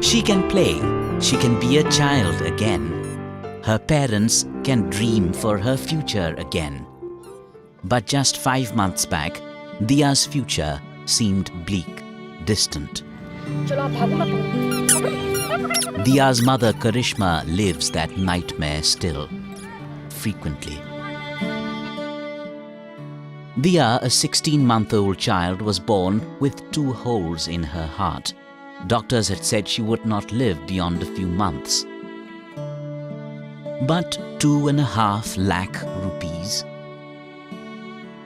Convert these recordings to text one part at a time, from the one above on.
She can play, she can be a child again. Her parents can dream for her future again. But just 5 months back, Diya's future seemed bleak, distant. Diya's mother Karishma lives that nightmare still, frequently. Diya, a 16-month-old child, was born with 2 holes in her heart. Doctors had said she would not live beyond a few months. But 2.5 lakh rupees.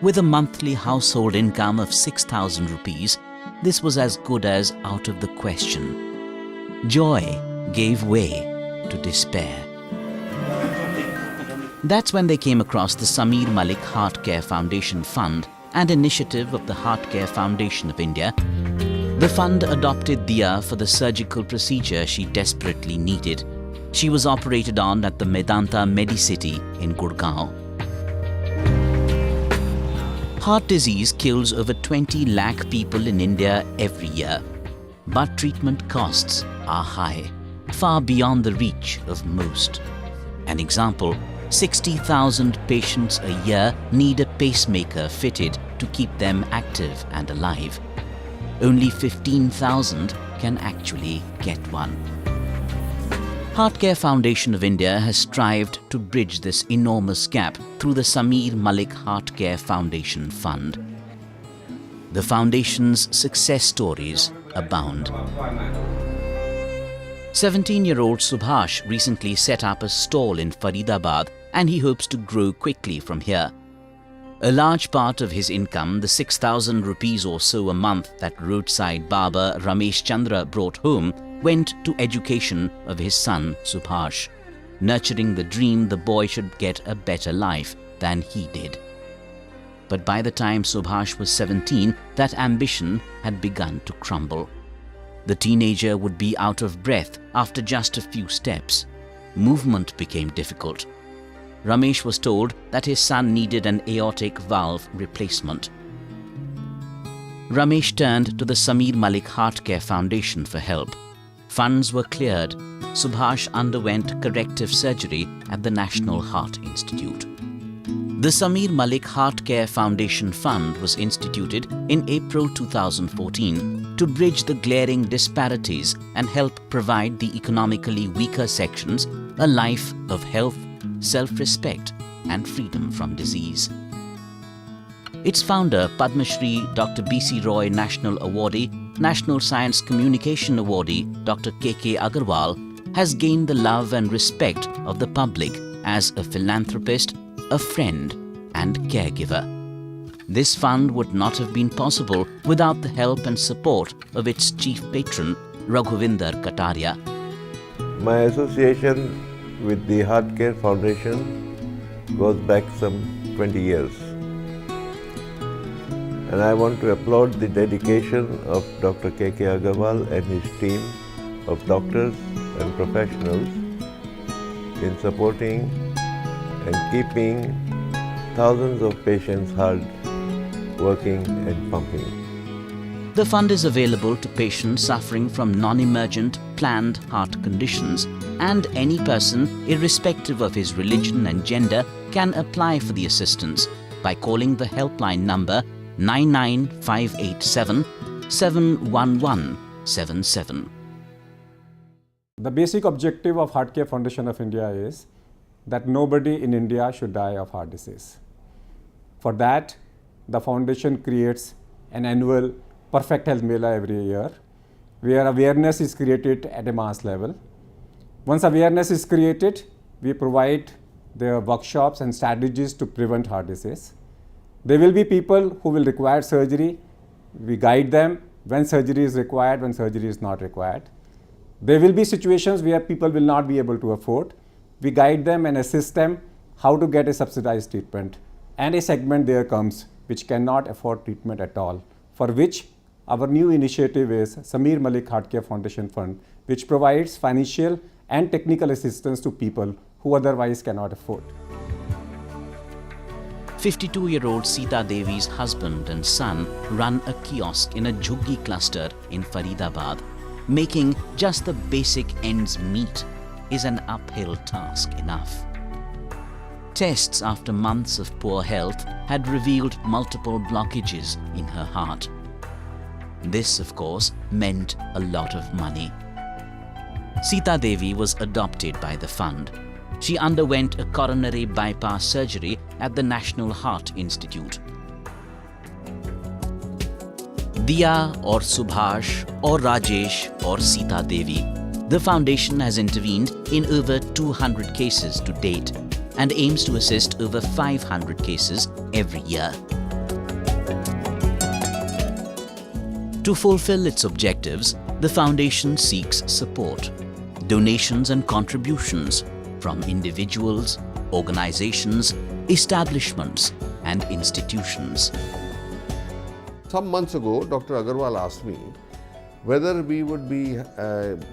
With a monthly household income of 6,000 rupees, this was as good as out of the question. Joy gave way to despair. That's when they came across the Sameer Malik Heart Care Foundation Fund, an initiative of the Heart Care Foundation of India. The fund adopted Diya for the surgical procedure she desperately needed. She was operated on at the Medanta Medicity in Gurgaon. Heart disease kills over 20 lakh people in India every year. But treatment costs are high, far beyond the reach of most. An example, 60,000 patients a year need a pacemaker fitted to keep them active and alive. Only 15,000 can actually get one. Heart Care Foundation of India has strived to bridge this enormous gap through the Sameer Malik Heart Care Foundation Fund. The foundation's success stories abound. 17-year-old Subhash recently set up a stall in Faridabad, and he hopes to grow quickly from here. A large part of his income, the 6,000 rupees or so a month that roadside barber Ramesh Chandra brought home, went to education of his son Subhash, nurturing the dream the boy should get a better life than he did. But by the time Subhash was 17, that ambition had begun to crumble. The teenager would be out of breath after just a few steps. Movement became difficult. Ramesh was told that his son needed an aortic valve replacement. Ramesh turned to the Sameer Malik Heart Care Foundation for help. Funds were cleared. Subhash underwent corrective surgery at the National Heart Institute. The Sameer Malik Heart Care Foundation Fund was instituted in April 2014 to bridge the glaring disparities and help provide the economically weaker sections a life of health, self-respect, and freedom from disease. Its founder, Padma Shri Dr. B.C. Roy National Awardee, National Science Communication Awardee Dr. K.K. Agarwal, has gained the love and respect of the public as a philanthropist, a friend, and caregiver. This fund would not have been possible without the help and support of its chief patron, Raghuvinder Kataria. My association with the Heart Care Foundation goes back some 20 years. And I want to applaud the dedication of Dr. K.K. Agarwal and his team of doctors and professionals in supporting and keeping thousands of patients' heart working and pumping. The fund is available to patients suffering from non-emergent planned heart conditions, and any person, irrespective of his religion and gender, can apply for the assistance by calling the helpline number 99587 71177. The basic objective of Heart Care Foundation of India is that nobody in India should die of heart disease. For that, the foundation creates an annual Perfect Health Mela every year, where awareness is created at a mass level. Once awareness is created, we provide the workshops and strategies to prevent heart disease. There will be people who will require surgery. We guide them when surgery is required, when surgery is not required. There will be situations where people will not be able to afford. We guide them and assist them how to get a subsidized treatment. And a segment there comes which cannot afford treatment at all, for which our new initiative is Sameer Malik Heart Care Foundation Fund, which provides financial and technical assistance to people who otherwise cannot afford. 52-year-old Sita Devi's husband and son run a kiosk in a Jhuggi cluster in Faridabad. making just the basic ends meet is an uphill task enough. Tests after months of poor health had revealed multiple blockages in her heart. This, of course, meant a lot of money. Sita Devi was adopted by the fund. She underwent a coronary bypass surgery at the National Heart Institute. Diya or Subhash or Rajesh or Sita Devi, the foundation has intervened in over 200 cases to date and aims to assist over 500 cases every year. To fulfill its objectives, the foundation seeks support, donations and contributions from individuals, organizations, establishments and institutions. Some months ago, Dr. Agarwal asked me whether we would be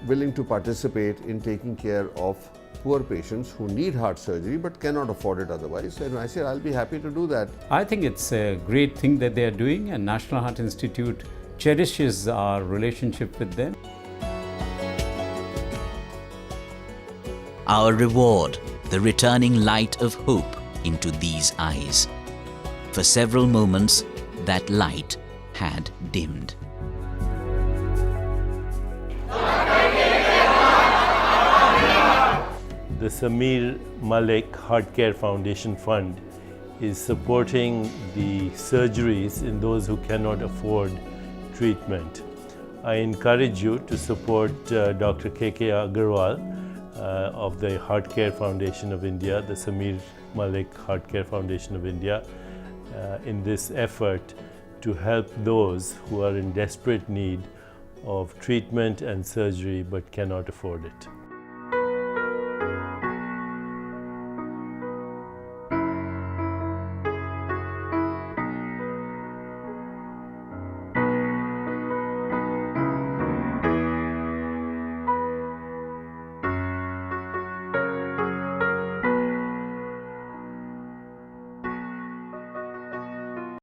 willing to participate in taking care of poor patients who need heart surgery but cannot afford it otherwise. And I said, I'll be happy to do that. I think it's a great thing that they are doing, and National Heart Institute cherishes our relationship with them. Our reward, the returning light of hope into these eyes. For several moments, that light had dimmed. The Samir Malik Heart Care Foundation Fund is supporting the surgeries in those who cannot afford treatment. I encourage you to support Dr. K.K. Agarwal of the Heart Care Foundation of India, the Samir Malik Heart Care Foundation of India, in this effort to help those who are in desperate need of treatment and surgery but cannot afford it.